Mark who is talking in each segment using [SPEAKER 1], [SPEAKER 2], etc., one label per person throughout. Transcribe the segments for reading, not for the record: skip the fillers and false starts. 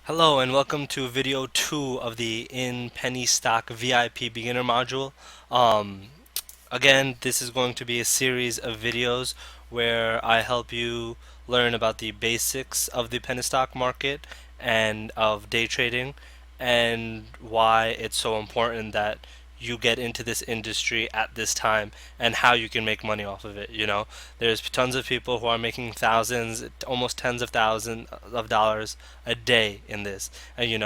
[SPEAKER 1] Hello and welcome to video 2 of the In Penny Stock VIP beginner module. Um, Again, this is going to be a series of videos where I help you learn about the basics of the penny stock market and of day trading and why it's so important that you get into this industry at this time and how you can make money off of it. There's tons of people who are making thousands, almost tens of thousands of dollars a day in this. And you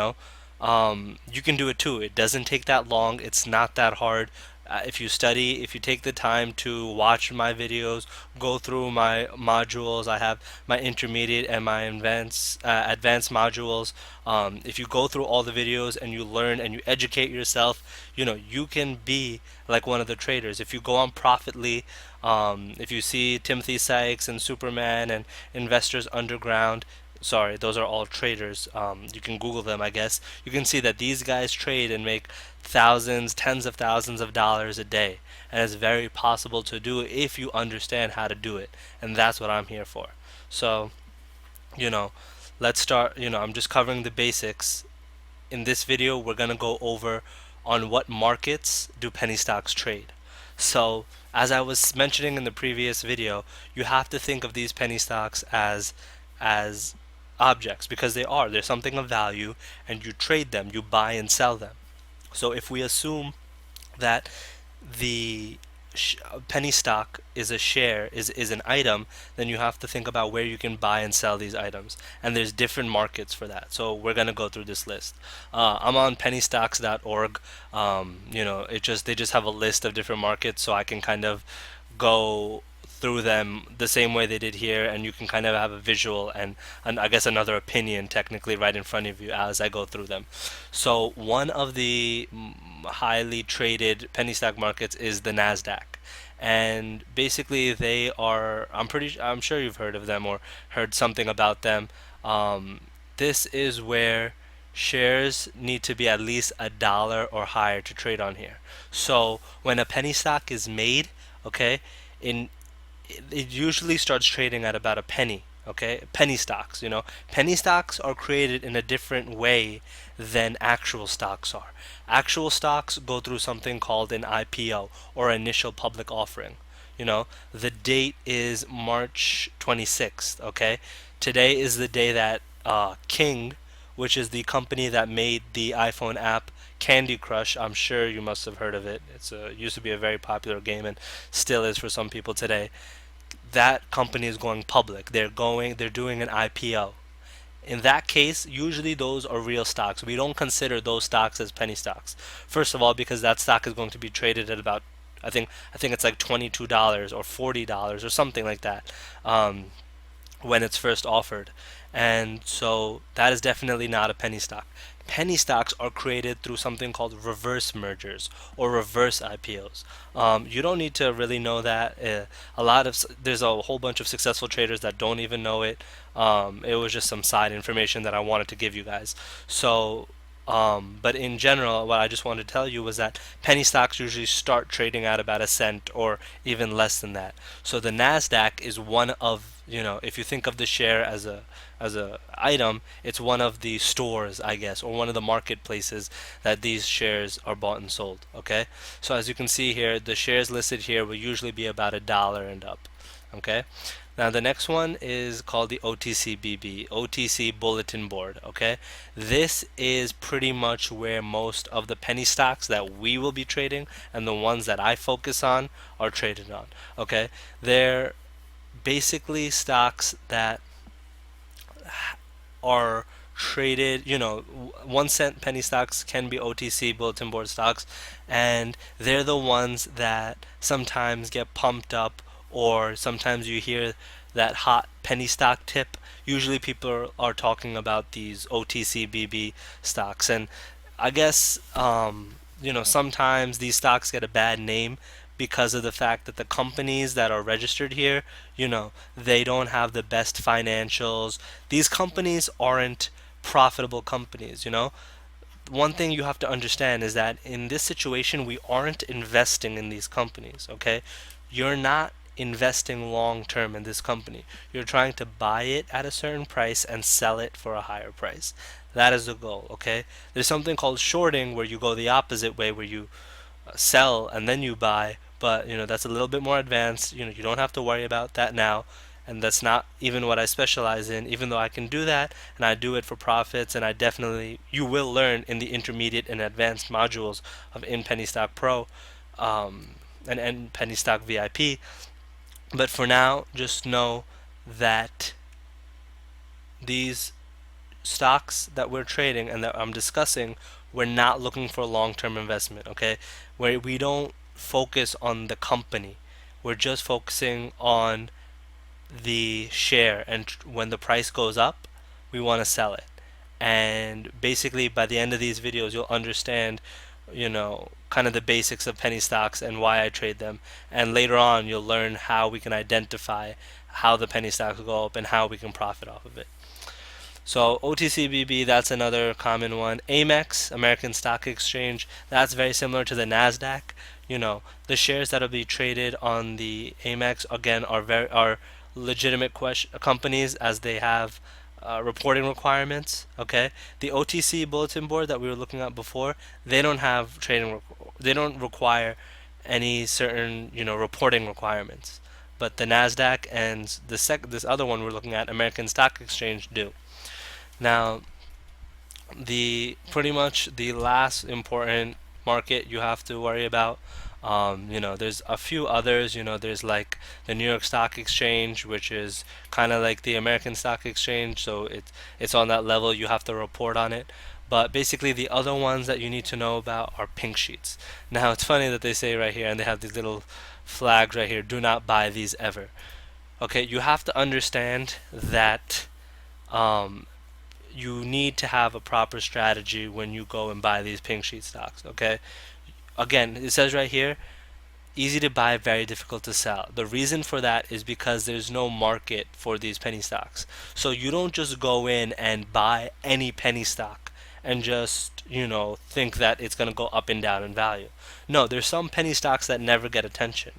[SPEAKER 1] can do it too. It doesn't take that long. It's not that hard. If you study, if you take the time to watch my videos, go through my modules, I have my intermediate and my advanced modules. If you go through all the videos and you learn and you educate yourself, you can be like one of the traders. If you go on Profitly, if you see Timothy Sykes and Superman and Investors Underground, sorry, those are all traders. You can Google them, I guess. You can see that these guys trade and make thousands, tens of thousands of dollars a day. And it's very possible to do it if you understand how to do it. And that's what I'm here for. So, you know, let's start. I'm just covering the basics. In this video, we're going to go over on what markets do penny stocks trade. So, as I was mentioning in the previous video, you have to think of these penny stocks as objects because they're something of value and you trade them, you buy and sell them. So if we assume that the penny stock is a share, is an item, then you have to think about where you can buy and sell these items. And there's different markets for that. So we're gonna go through this list. I'm on pennystocks.org. They just have a list of different markets, so I can kind of go through them the same way they did here, and you can kind of have a visual and I guess another opinion technically right in front of you as I go through them. So one of the highly traded penny stock markets is the Nasdaq, and basically they are. I'm sure you've heard of them or heard something about them. This is where shares need to be at least $1 or higher to trade on here. So when a penny stock is made, okay, in it usually starts trading at about a penny. Okay, penny stocks. Penny stocks are created in a different way than actual stocks are. Actual stocks go through something called an IPO or initial public offering. The date is March 26th. Okay, today is the day that King, which is the company that made the iPhone app Candy Crush. I'm sure you must have heard of it. Used to be a very popular game and still is for some people today. That company is going public. They're doing an IPO. In that case, usually those are real stocks. We don't consider those stocks as penny stocks. First of all, because that stock is going to be traded at about I think it's like $22 or $40 or something like that. When it's first offered. And so that is definitely not a penny stock. Penny stocks are created through something called reverse mergers or reverse IPOs. You don't need to really know that. There's a whole bunch of successful traders that don't even know it. It was just some side information that I wanted to give you guys. So but in general, what I just wanted to tell you was that penny stocks usually start trading at about a cent or even less than that. So the Nasdaq is one of, if you think of the share as a item, it's one of the stores, I guess, or one of the marketplaces that these shares are bought and sold. Okay, so as you can see here, the shares listed here will usually be about $1 and up. Okay. Now the next one is called the OTCBB, OTC Bulletin Board, okay? This is pretty much where most of the penny stocks that we will be trading and the ones that I focus on are traded on, okay? They're basically stocks that are traded, 1 cent penny stocks can be OTC bulletin board stocks, and they're the ones that sometimes get pumped up, or sometimes you hear that hot penny stock tip. Usually people are talking about these OTCBB stocks, and I guess sometimes these stocks get a bad name because of the fact that the companies that are registered here, they don't have the best financials. These companies aren't profitable companies. One thing you have to understand is that in this situation, we aren't investing in these companies, okay? You're not investing long term in this company. You're trying to buy it at a certain price and sell it for a higher price. That is the goal, okay? There's something called shorting where you go the opposite way, where you sell and then you buy, but that's a little bit more advanced. You don't have to worry about that now, and that's not even what I specialize in, even though I can do that and I do it for profits. And you will learn in the intermediate and advanced modules of in Penny Stock Pro, and Penny Stock VIP. But for now, just know that these stocks that we're trading and that I'm discussing, we're not looking for long-term investment, okay? Where we don't focus on the company. We're just focusing on the share, and when the price goes up, we want to sell it. And basically by the end of these videos, you'll understand kind of the basics of penny stocks and why I trade them. And later on, you'll learn how we can identify how the penny stocks go up and how we can profit off of it. So OTCBB, that's another common one. Amex, American Stock Exchange, that's very similar to the Nasdaq. The shares that'll be traded on the Amex again are legitimate companies, as they have reporting requirements. Okay, the OTC bulletin board that we were looking at before, they don't have they don't require any certain reporting requirements, but the Nasdaq and this other one we're looking at, American Stock Exchange, do. Now, pretty much the last important market you have to worry about, there's a few others. There's like the New York Stock Exchange, which is kind of like the American Stock Exchange, so it's on that level. You have to report on it. But basically, the other ones that you need to know about are pink sheets. Now, it's funny that they say right here, and they have these little flags right here, do not buy these ever. Okay, you have to understand that you need to have a proper strategy when you go and buy these pink sheet stocks, okay? Again, it says right here, easy to buy, very difficult to sell. The reason for that is because there's no market for these penny stocks. So you don't just go in and buy any penny stock and just, think that it's going to go up and down in value. No, there's some penny stocks that never get attention.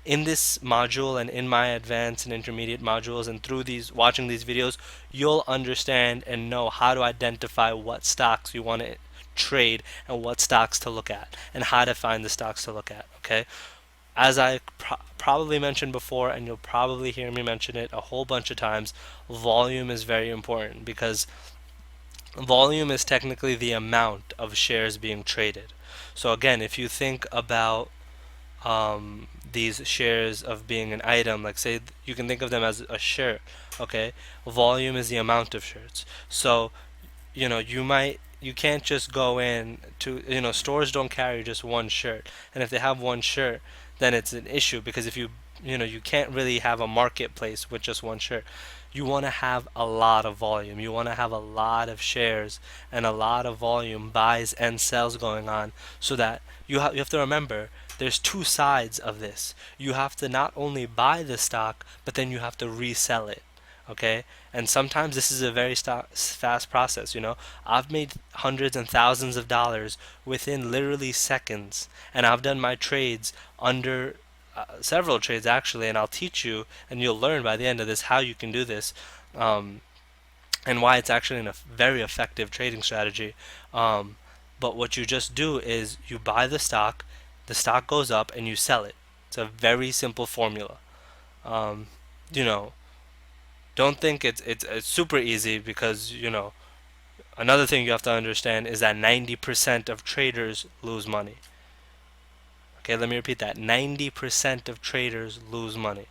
[SPEAKER 1] In this module and in my advanced and intermediate modules, and through watching these videos, you'll understand and know how to identify what stocks you want to trade and what stocks to look at and how to find the stocks to look at, okay? As I probably mentioned before, and you'll probably hear me mention it a whole bunch of times, volume is very important, because volume is technically the amount of shares being traded. So again, if you think about these shares of being an item, like say you can think of them as a shirt, okay? Volume is the amount of shirts. So you can't just go in to, stores don't carry just one shirt, and if they have one shirt, then it's an issue, because if you can't really have a marketplace with just one shirt. You want to have a lot of volume. You want to have a lot of shares and a lot of volume, buys and sells going on, so that you have to remember there's two sides of this. You have to not only buy the stock, but then you have to resell it. Okay, and sometimes this is a very fast process. I've made hundreds and thousands of dollars within literally seconds, and I've done my trades under several trades actually, and I'll teach you, and you'll learn by the end of this how you can do this, and why it's actually a very effective trading strategy. But what you just do is you buy the stock goes up, and you sell it. It's a very simple formula. Don't think it's super easy, because another thing you have to understand is that 90% of traders lose money. Okay, let me repeat that. 90% of traders lose money.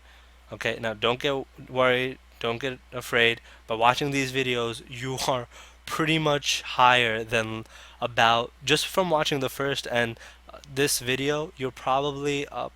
[SPEAKER 1] Okay, now don't get worried, don't get afraid. By watching these videos, you are pretty much higher than just from watching the first and this video, you're probably up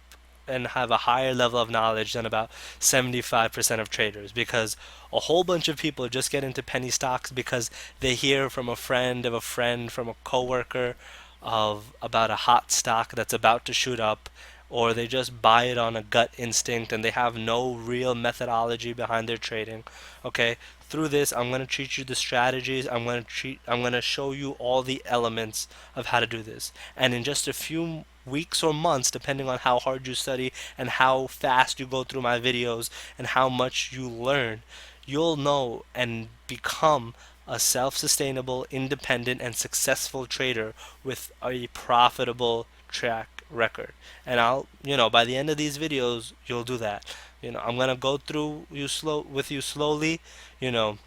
[SPEAKER 1] and have a higher level of knowledge than about 75% of traders, because a whole bunch of people just get into penny stocks because they hear from a friend of a friend, from a coworker, about a hot stock that's about to shoot up, or they just buy it on a gut instinct and they have no real methodology behind their trading. Okay, through this I'm going to teach you the strategies. I'm going to show you all the elements of how to do this, and in just a few weeks or months, depending on how hard you study and how fast you go through my videos and how much you learn, you'll know and become a self-sustainable, independent, and successful trader with a profitable track record. And by the end of these videos, you'll do that. I'm gonna go through you slow with you slowly. You know,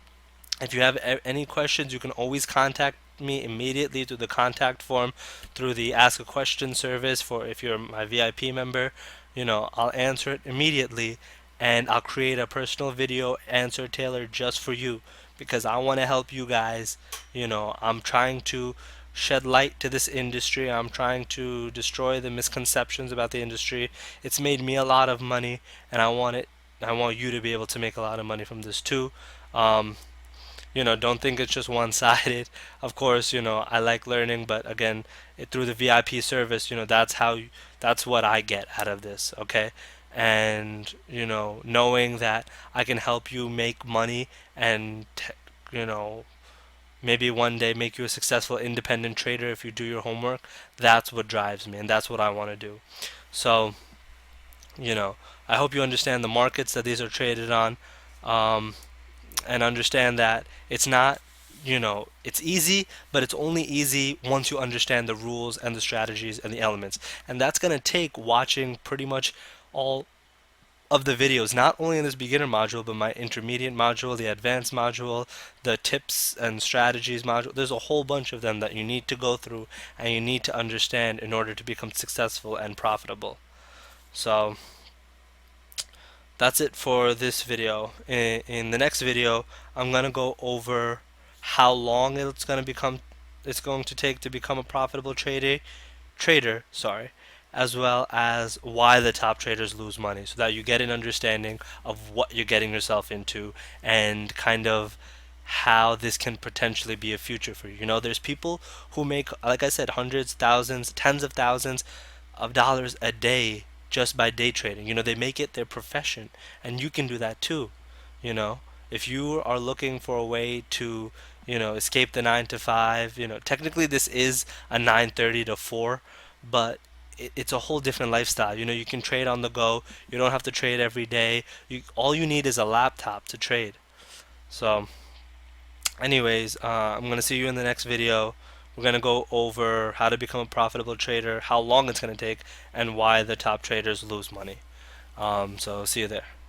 [SPEAKER 1] if you have any questions, you can always contact me immediately through the contact form, through the Ask a Question service for if you're my VIP member. I'll answer it immediately, and I'll create a personal video answer tailored just for you because I want to help you guys. I'm trying to shed light to this industry. I'm trying to destroy the misconceptions about the industry. It's made me a lot of money, and I want you to be able to make a lot of money from this too. Um, don't think it's just one-sided. Of course, I like learning, but again, through the VIP service, that's what I get out of this, okay? And, knowing that I can help you make money and, you know, maybe one day make you a successful independent trader if you do your homework, that's what drives me, and that's what I want to do. So, you know, I hope you understand the markets that these are traded on. Um, and understand that it's not, it's easy, but it's only easy once you understand the rules and the strategies and the elements. And that's going to take watching pretty much all of the videos, not only in this beginner module, but my intermediate module, the advanced module, the tips and strategies module. There's a whole bunch of them that you need to go through and you need to understand in order to become successful and profitable. So that's it for this video. In the next video, I'm gonna go over how long it's going to take to become a profitable trader, sorry, as well as why the top traders lose money, so that you get an understanding of what you're getting yourself into and kind of how this can potentially be a future for you. There's people who make, like I said, hundreds, thousands, tens of thousands of dollars a day just by day trading. They make it their profession, and you can do that too. You know, if you are looking for a way to, escape the 9 to 5, technically this is a 9:30 to 4, but it's a whole different lifestyle. You can trade on the go. You don't have to trade every day. All you need is a laptop to trade. So, anyways, I'm gonna see you in the next video. We're gonna go over how to become a profitable trader, how long it's gonna take, and why the top traders lose money. So see you there.